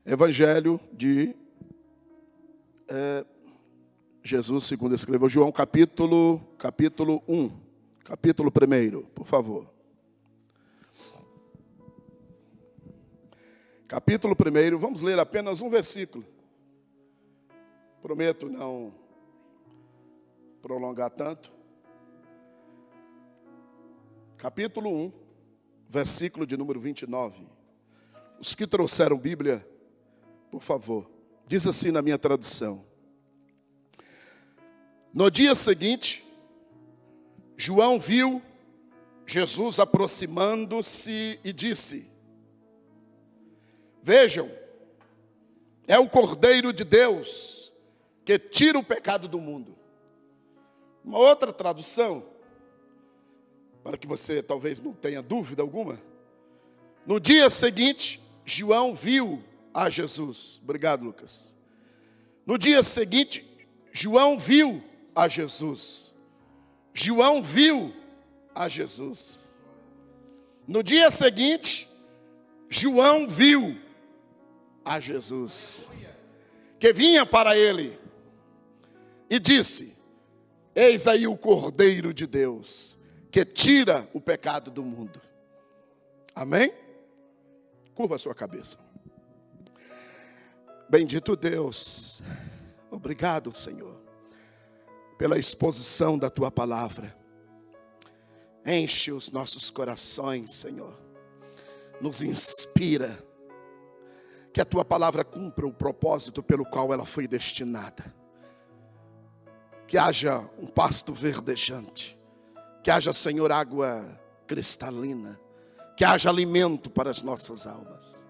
Evangelho de Jesus segundo escreveu João, capítulo 1, capítulo 1, por favor. Capítulo 1, vamos ler apenas um versículo. Prometo não prolongar tanto. Capítulo 1, versículo de número 29. Os que trouxeram Bíblia, por favor, diz assim na minha tradução. No dia seguinte, João viu Jesus aproximando-se e disse: Vejam, é o Cordeiro de Deus que tira o pecado do mundo. Uma outra tradução, para que você talvez não tenha dúvida alguma. No dia seguinte, João viu a Jesus. Obrigado, Lucas. No dia seguinte, João viu a Jesus. João viu a Jesus. No dia seguinte, João viu a Jesus, que vinha para ele, e disse: Eis aí o Cordeiro de Deus, que tira o pecado do mundo. Amém? Curva a sua cabeça. Bendito Deus, obrigado, Senhor, pela exposição da Tua palavra. Enche os nossos corações, Senhor. Nos inspira. Que a Tua palavra cumpra o propósito pelo qual ela foi destinada. Que haja um pasto verdejante. Que haja, Senhor, água cristalina. Que haja alimento para as nossas almas.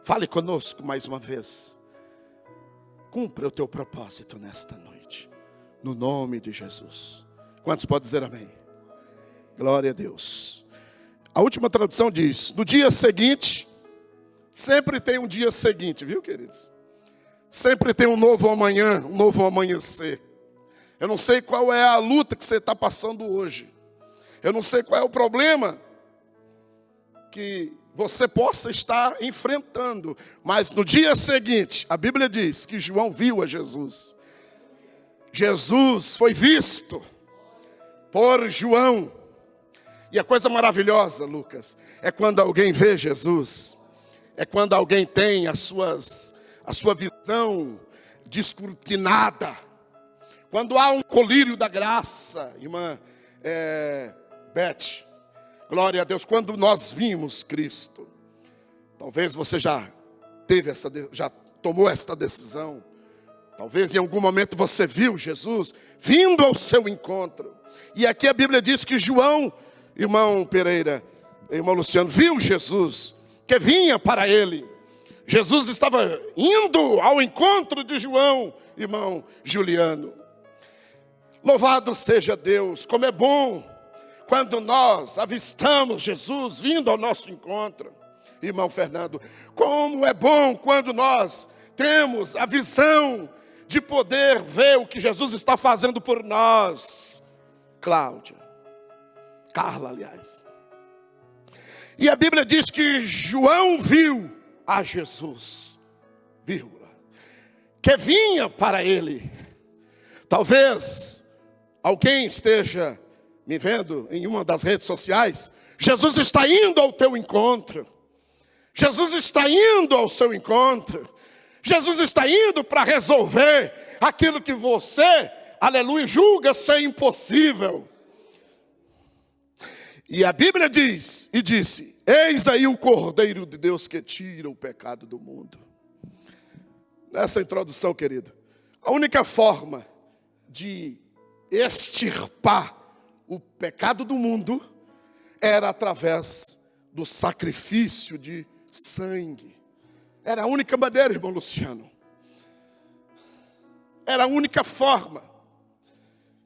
Fale conosco mais uma vez. Cumpra o Teu propósito nesta noite. No nome de Jesus. Quantos podem dizer amém? Glória a Deus. A última tradução diz: no dia seguinte, sempre tem um dia seguinte, viu, queridos? Sempre tem um novo amanhã, um novo amanhecer. Eu não sei qual é a luta que você está passando hoje. Eu não sei qual é o problema que você possa estar enfrentando. Mas no dia seguinte, a Bíblia diz que João viu a Jesus. Jesus foi visto por João. E a coisa maravilhosa, Lucas, é quando alguém vê Jesus. É quando alguém tem a sua visão descortinada. Quando há um colírio da graça, irmã Beth, glória a Deus, quando nós vimos Cristo. Talvez você já tomou esta decisão. Talvez em algum momento você viu Jesus vindo ao seu encontro. E aqui a Bíblia diz que João, irmão Pereira, irmão Luciano, viu Jesus que vinha para ele. Jesus estava indo ao encontro de João, irmão Juliano. Louvado seja Deus, como é bom quando nós avistamos Jesus vindo ao nosso encontro. Irmão Fernando, como é bom quando nós temos a visão de poder ver o que Jesus está fazendo por nós. Cláudia, Carla, aliás. E a Bíblia diz que João viu a Jesus, vírgula, que vinha para ele. Talvez alguém esteja me vendo em uma das redes sociais. Jesus está indo ao teu encontro. Jesus está indo ao seu encontro. Jesus está indo para resolver aquilo que você, aleluia, julga ser impossível. E a Bíblia diz, e disse: Eis aí o Cordeiro de Deus que tira o pecado do mundo. Nessa introdução, querido, a única forma de extirpar o pecado do mundo era através do sacrifício de sangue. Era a única maneira, irmão Luciano. Era a única forma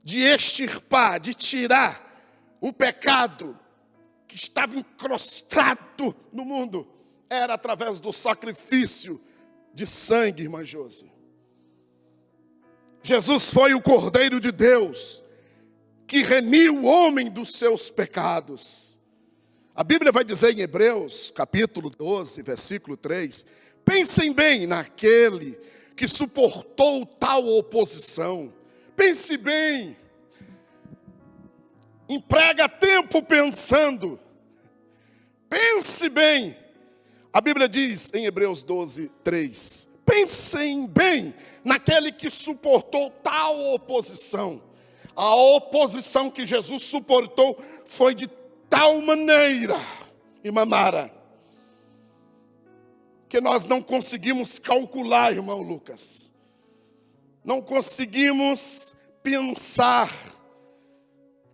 de extirpar, de tirar o pecado que estava encrostado no mundo. Era através do sacrifício de sangue, irmã Josi. Jesus foi o Cordeiro de Deus que remiu o homem dos seus pecados. A Bíblia vai dizer em Hebreus, capítulo 12, versículo 3, Pensem bem naquele que suportou tal oposição. Pense bem. Emprega tempo pensando. Pense bem. A Bíblia diz em Hebreus 12, 3. Pensem bem naquele que suportou tal oposição. A oposição que Jesus suportou foi de tal maneira, irmã Mara, que nós não conseguimos calcular, irmão Lucas. Não conseguimos pensar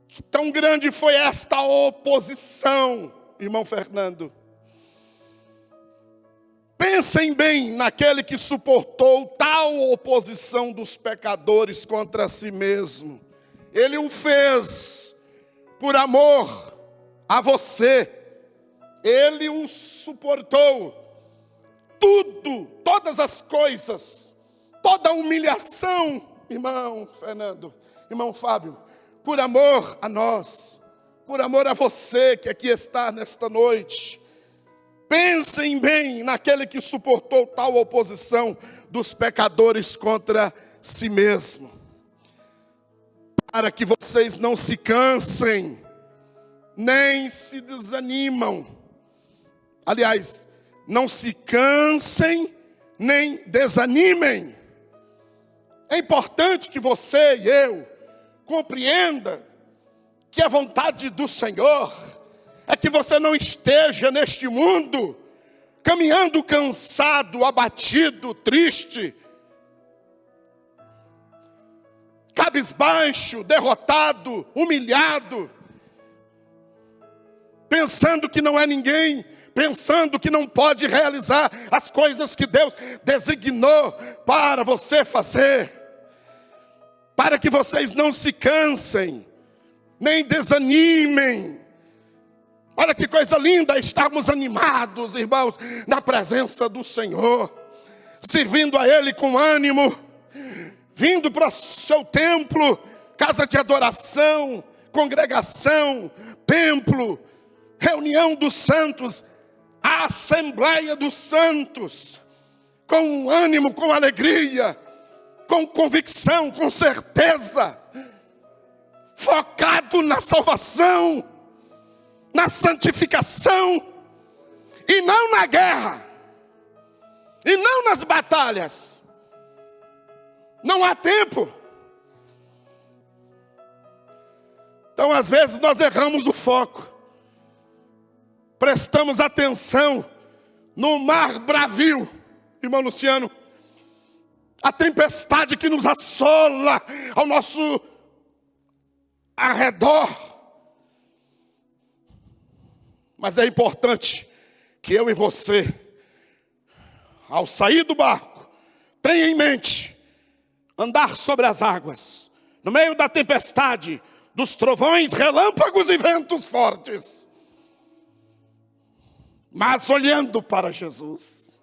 que tão grande foi esta oposição, irmão Fernando. Pensem bem naquele que suportou tal oposição dos pecadores contra si mesmo. Ele o fez por amor a você. Ele o suportou. Tudo, todas as coisas, toda a humilhação, irmão Fernando, irmão Fábio, por amor a nós, por amor a você que aqui está nesta noite. Pensem bem naquele que suportou tal oposição dos pecadores contra si mesmo. Para que vocês não se cansem, nem se desanimam. Aliás, não se cansem, nem desanimem. É importante que você e eu compreenda que a vontade do Senhor é que você não esteja neste mundo caminhando cansado, abatido, triste, cabisbaixo, derrotado, humilhado, pensando que não é ninguém, pensando que não pode realizar as coisas que Deus designou para você fazer. Para que vocês não se cansem, nem desanimem. Olha que coisa linda estarmos animados, irmãos, na presença do Senhor, servindo a Ele com ânimo, vindo para o seu templo, casa de adoração, congregação, templo, reunião dos santos, a Assembleia dos Santos, com ânimo, com alegria, com convicção, com certeza, focado na salvação, na santificação, e não na guerra, e não nas batalhas. Não há tempo. Então, às vezes, nós erramos o foco. Prestamos atenção no mar bravio, irmão Luciano, a tempestade que nos assola ao nosso arredor. Mas é importante que eu e você, ao sair do barco, tenha em mente andar sobre as águas, no meio da tempestade, dos trovões, relâmpagos e ventos fortes, mas olhando para Jesus,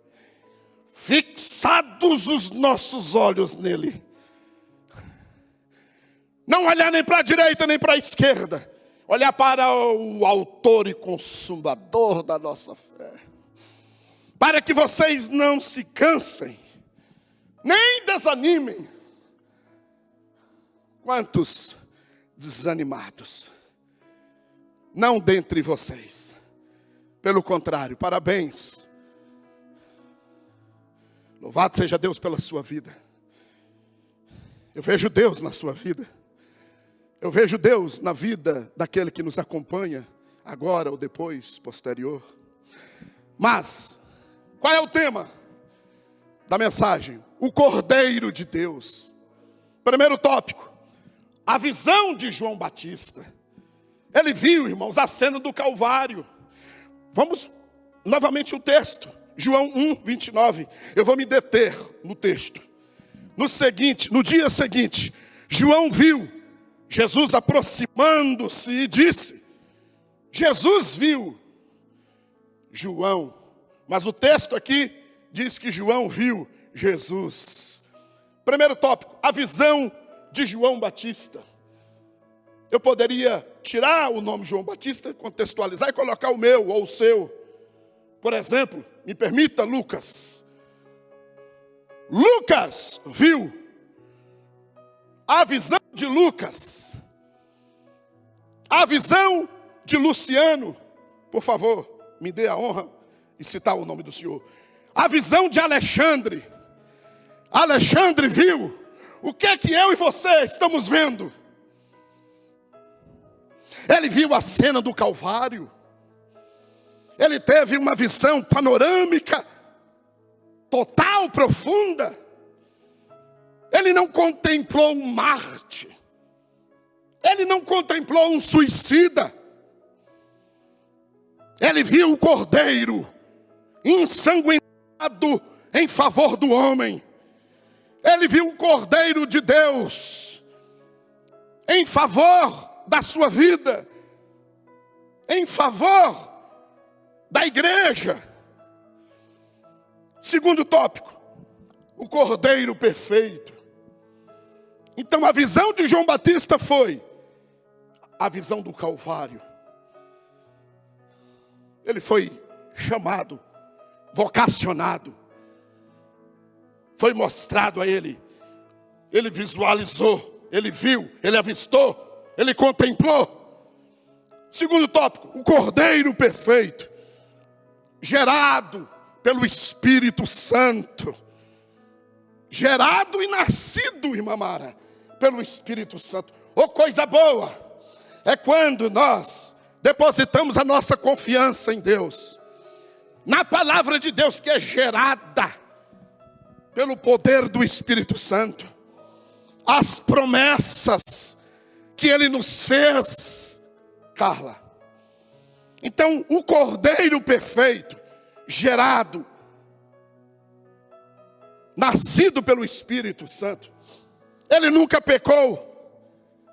fixados os nossos olhos nele, não olhar nem para a direita nem para a esquerda, olhar para o autor e consumador da nossa fé, para que vocês não se cansem, nem desanimem. Quantos desanimados? Não dentre vocês. Pelo contrário, parabéns. Louvado seja Deus pela sua vida. Eu vejo Deus na sua vida. Eu vejo Deus na vida daquele que nos acompanha, agora ou depois, posterior. Mas, qual é o tema da mensagem? O Cordeiro de Deus. Primeiro tópico, a visão de João Batista. Ele viu, irmãos, a cena do Calvário. Vamos novamente o texto, João 1, 29. Eu vou me deter no texto. No dia seguinte, João viu Jesus aproximando-se e disse, Jesus viu João, mas o texto aqui diz que João viu Jesus. Primeiro tópico, a visão de João Batista. Eu poderia tirar o nome João Batista, contextualizar e colocar o meu ou o seu. Por exemplo, me permita, Lucas, Lucas viu a visão de Lucas, a visão de Luciano. Por favor, me dê a honra de citar o nome do senhor. A visão de Alexandre. Alexandre viu o que é que eu e você estamos vendo. Ele viu a cena do Calvário. Ele teve uma visão panorâmica, total, profunda. Ele não contemplou um Marte. Ele não contemplou um suicida. Ele viu o Cordeiro ensanguentado em favor do homem. Ele viu o Cordeiro de Deus em favor da sua vida, em favor da igreja. Segundo tópico, o Cordeiro perfeito. Então a visão de João Batista foi a visão do Calvário. Ele foi chamado, vocacionado. Foi mostrado a ele. Ele visualizou, ele viu, ele avistou, ele contemplou. Segundo tópico, o Cordeiro perfeito, gerado pelo Espírito Santo. Gerado e nascido, irmã Mara, pelo Espírito Santo. Oh, coisa boa é quando nós depositamos a nossa confiança em Deus, na palavra de Deus que é gerada pelo poder do Espírito Santo. As promessas que Ele nos fez, Carla. Então, o Cordeiro perfeito, gerado, nascido pelo Espírito Santo, Ele nunca pecou,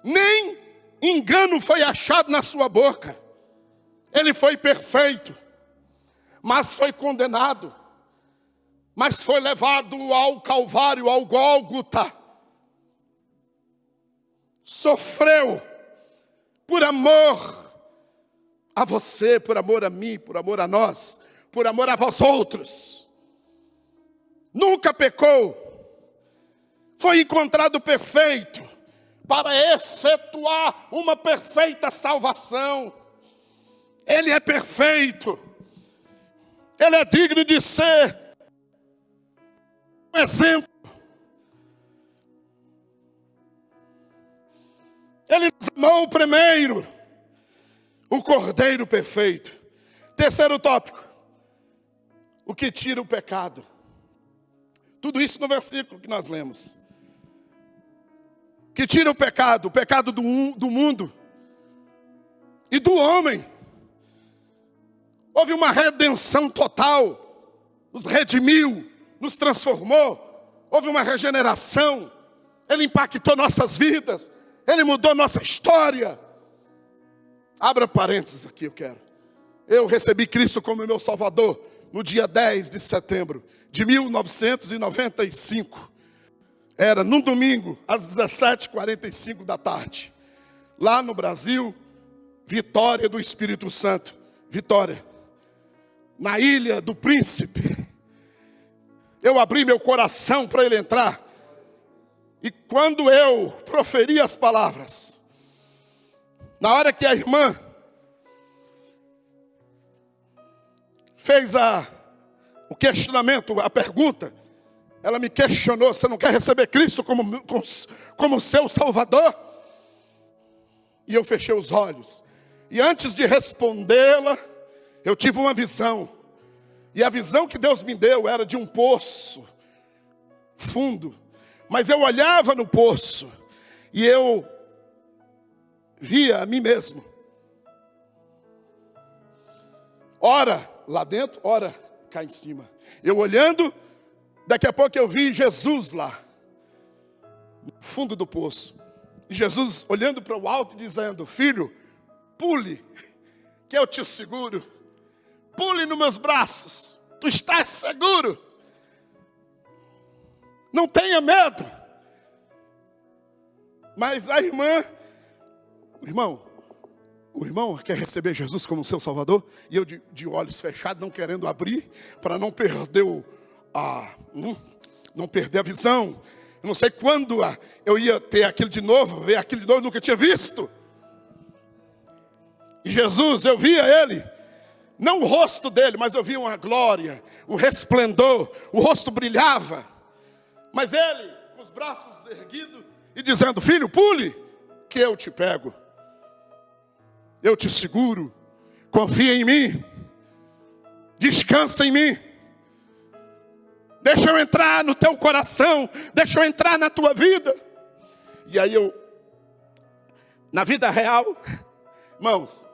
nem engano foi achado na sua boca. Ele foi perfeito, mas foi condenado, mas foi levado ao Calvário, ao Gólgota. Sofreu por amor a você, por amor a mim, por amor a nós, por amor a vós outros. Nunca pecou, foi encontrado perfeito para efetuar uma perfeita salvação. Ele é perfeito, Ele é digno de ser um exemplo. Ele nos amou primeiro, o Cordeiro perfeito. Terceiro tópico, o que tira o pecado. Tudo isso no versículo que nós lemos. Que tira o pecado do mundo e do homem. Houve uma redenção total, nos redimiu, nos transformou. Houve uma regeneração, Ele impactou nossas vidas, Ele mudou nossa história. Abra parênteses aqui, eu recebi Cristo como meu Salvador no dia 10 de setembro de 1995. Era num domingo, às 17h45 da tarde. Lá no Brasil, Vitória do Espírito Santo. Vitória. Na Ilha do Príncipe. Eu abri meu coração para ele entrar. E quando eu proferi as palavras, na hora que a irmã fez o questionamento, a pergunta, ela me questionou: você não quer receber Cristo como seu Salvador? E eu fechei os olhos. E antes de respondê-la, eu tive uma visão. E a visão que Deus me deu era de um poço fundo. Mas eu olhava no poço e eu via a mim mesmo. Ora lá dentro, ora cá em cima. Eu olhando, daqui a pouco eu vi Jesus lá, no fundo do poço. E Jesus olhando para o alto e dizendo: filho, pule, que eu te seguro. Pule nos meus braços, tu estás seguro. Não tenha medo. Mas a irmã, o irmão quer receber Jesus como seu Salvador. E eu de olhos fechados, não querendo abrir, para não perder não perder a visão. Eu não sei quando eu ia ter aquilo de novo, ver aquilo de novo, eu nunca tinha visto. E Jesus, eu via ele, não o rosto dele, mas eu via uma glória, um resplendor, o rosto brilhava. Mas ele, com os braços erguidos e dizendo: filho, pule, que eu te pego. Eu te seguro, confia em mim, descansa em mim. Deixa eu entrar no teu coração, deixa eu entrar na tua vida. E aí na vida real, irmãos,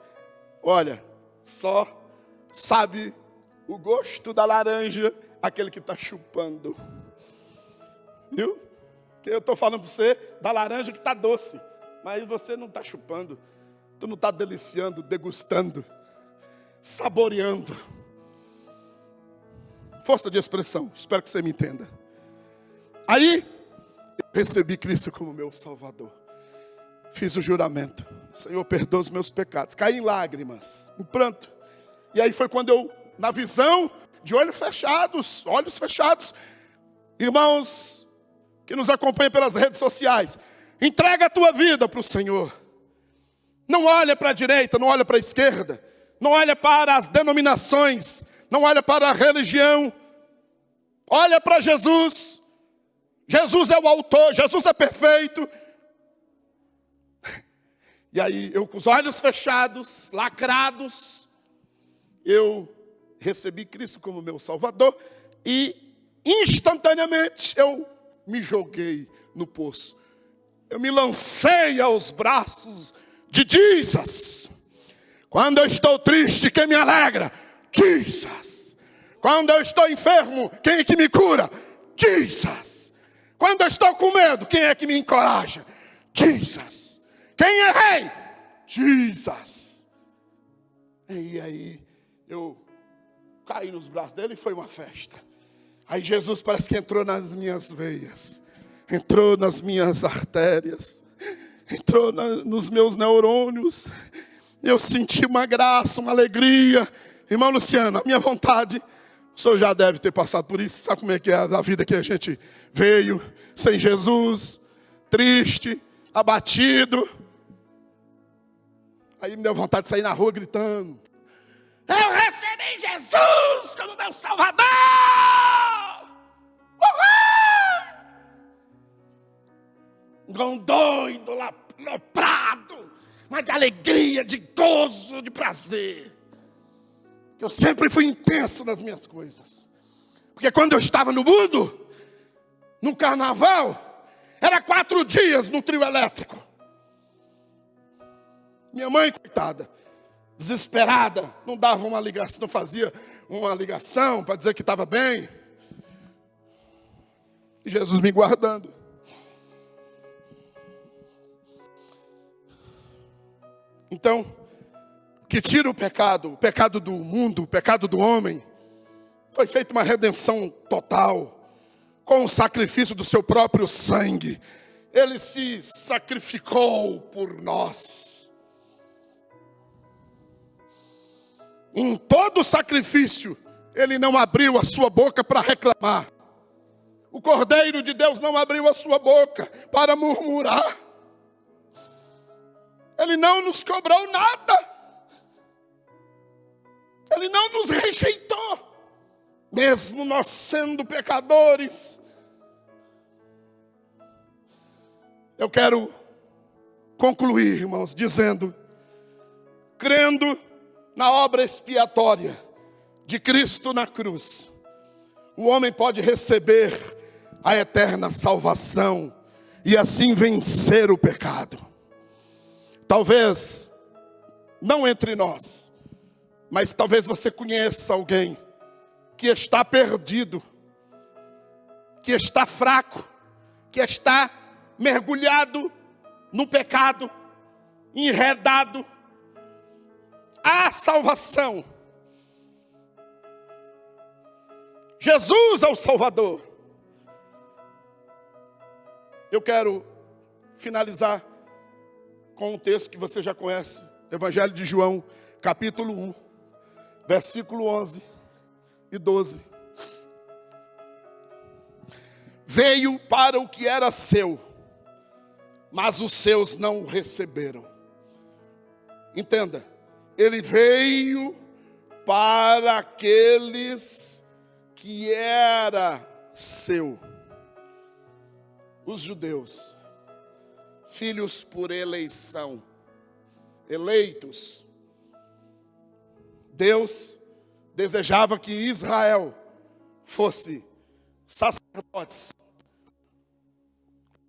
olha, só sabe o gosto da laranja aquele que está chupando. Viu? Eu estou falando para você da laranja que está doce, mas você não está chupando, tu não está deliciando, degustando, saboreando. Força de expressão, espero que você me entenda. Aí, eu recebi Cristo como meu Salvador. Fiz o juramento: Senhor, perdoa os meus pecados. Caí em lágrimas, em pranto. E aí foi quando eu, na visão, de olhos fechados, irmãos que nos acompanham pelas redes sociais, entrega a tua vida para o Senhor. Não olha para a direita, não olha para a esquerda, não olha para as denominações, não olha para a religião, olha para Jesus. Jesus é o autor, Jesus é perfeito. E aí eu com os olhos fechados, lacrados, eu recebi Cristo como meu Salvador e instantaneamente eu me joguei no poço. Eu me lancei aos braços de Jesus. Quando eu estou triste, quem me alegra? Jesus. Quando eu estou enfermo, quem é que me cura? Jesus. Quando eu estou com medo, quem é que me encoraja? Jesus. Quem é rei? Jesus. E aí eu caí nos braços dele e foi uma festa. Aí Jesus parece que entrou nas minhas veias, entrou nas minhas artérias, entrou nos meus neurônios. Eu senti uma graça, uma alegria. Irmão Luciano, a minha vontade, o senhor já deve ter passado por isso, sabe como é que é a vida que a gente veio, sem Jesus, triste, abatido. Aí me deu vontade de sair na rua gritando: eu recebi Jesus como meu Salvador! Uhul! Igual um doido, loprado, mas de alegria, de gozo, de prazer. Eu sempre fui intenso nas minhas coisas. Porque quando eu estava no mundo, no carnaval, era 4 dias no trio elétrico. Minha mãe, coitada, desesperada, não dava uma ligação, não fazia uma ligação para dizer que estava bem. E Jesus me guardando. Então, o que tira o pecado do mundo, o pecado do homem, foi feita uma redenção total, com o sacrifício do seu próprio sangue. Ele se sacrificou por nós. Em todo sacrifício, ele não abriu a sua boca para reclamar. O Cordeiro de Deus não abriu a sua boca para murmurar. Ele não nos cobrou nada. Ele não nos rejeitou. Mesmo nós sendo pecadores. Eu quero concluir, irmãos, dizendo: crendo na obra expiatória de Cristo na cruz, o homem pode receber a eterna salvação e assim vencer o pecado. Talvez, não entre nós, mas talvez você conheça alguém que está perdido, que está fraco, que está mergulhado no pecado, enredado. Há salvação. Jesus é o Salvador. Eu quero finalizar com um texto que você já conhece, Evangelho de João, capítulo 1, versículo 11 e 12. veio para o que era seu, mas os seus não o receberam. Entenda, ele veio para aqueles que era seu. Os judeus, filhos por eleição, eleitos. Deus desejava que Israel fosse sacerdotes.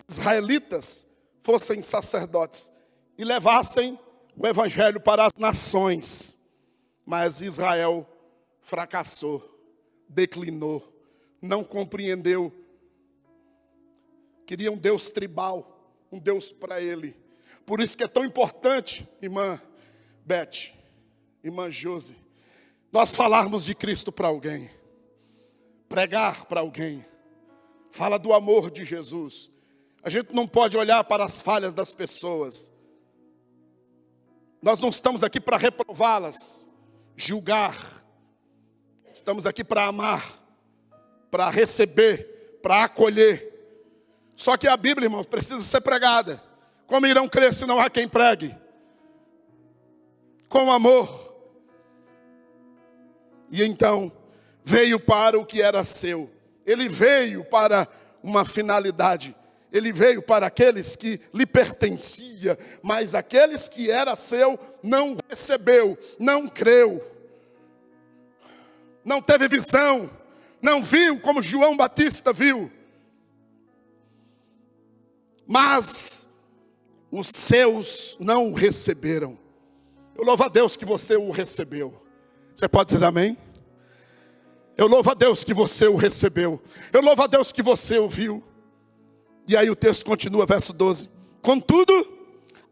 Israelitas fossem sacerdotes e levassem o evangelho para as nações. Mas Israel fracassou, declinou, não compreendeu. Queria um Deus tribal, um Deus para ele. Por isso que é tão importante, irmã Beth, irmã Josi, nós falarmos de Cristo para alguém, pregar para alguém, fala do amor de Jesus. A gente não pode olhar para as falhas das pessoas. Nós não estamos aqui para reprová-las, julgar. Estamos aqui para amar, para receber, para acolher. Só que a Bíblia, irmãos, precisa ser pregada. Como irão crer se não há quem pregue? Com amor. E então, veio para o que era seu. Ele veio para uma finalidade. Ele veio para aqueles que lhe pertencia. Mas aqueles que era seu, não recebeu, não creu. Não teve visão. Não viu como João Batista viu. Mas os seus não o receberam. Eu louvo a Deus que você o recebeu. Você pode dizer amém? Eu louvo a Deus que você o recebeu. Eu louvo a Deus que você o viu. E aí o texto continua, verso 12. Contudo,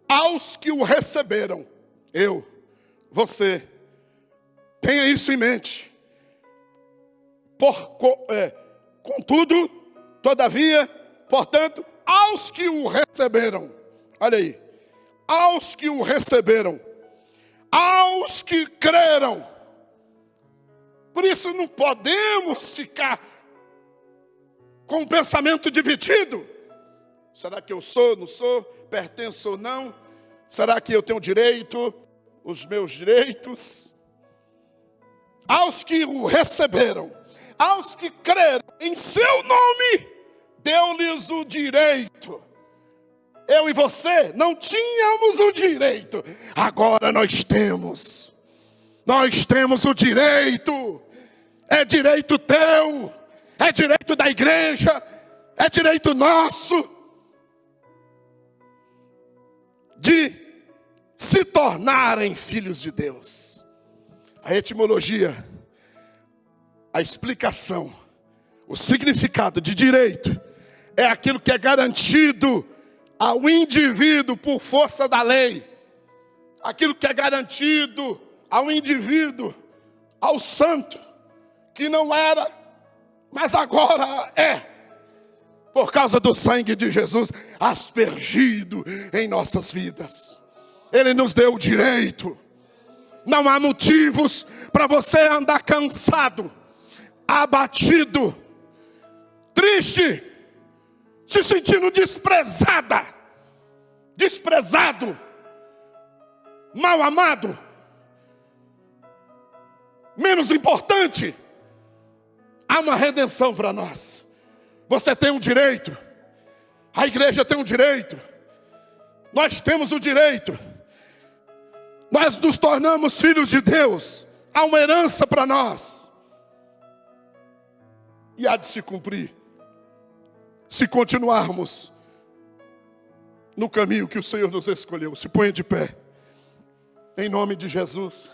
aos que o receberam, eu, você, tenha isso em mente. Contudo, todavia, portanto, aos que o receberam, olha aí, aos que o receberam, aos que creram. Por isso não podemos ficar com o pensamento dividido. Será que eu sou, não sou, pertenço ou não? Será que eu tenho direito, os meus direitos? Aos que o receberam, aos que creram em seu nome, deu-lhes o direito. Eu e você não tínhamos o direito. Agora nós temos. Nós temos o direito. É direito teu. É direito da igreja. É direito nosso. De se tornarem filhos de Deus. A etimologia, a explicação, o significado de direito é aquilo que é garantido ao indivíduo por força da lei. Aquilo que é garantido ao indivíduo, ao santo, que não era, mas agora é. Por causa do sangue de Jesus aspergido em nossas vidas. Ele nos deu o direito. Não há motivos para você andar cansado, abatido, triste, se sentindo desprezada, desprezado, mal amado, menos importante. Há uma redenção para nós. Você tem um direito, a igreja tem um direito, nós temos o direito, nós nos tornamos filhos de Deus, há uma herança para nós, e há de se cumprir, se continuarmos no caminho que o Senhor nos escolheu. Se ponha de pé, em nome de Jesus.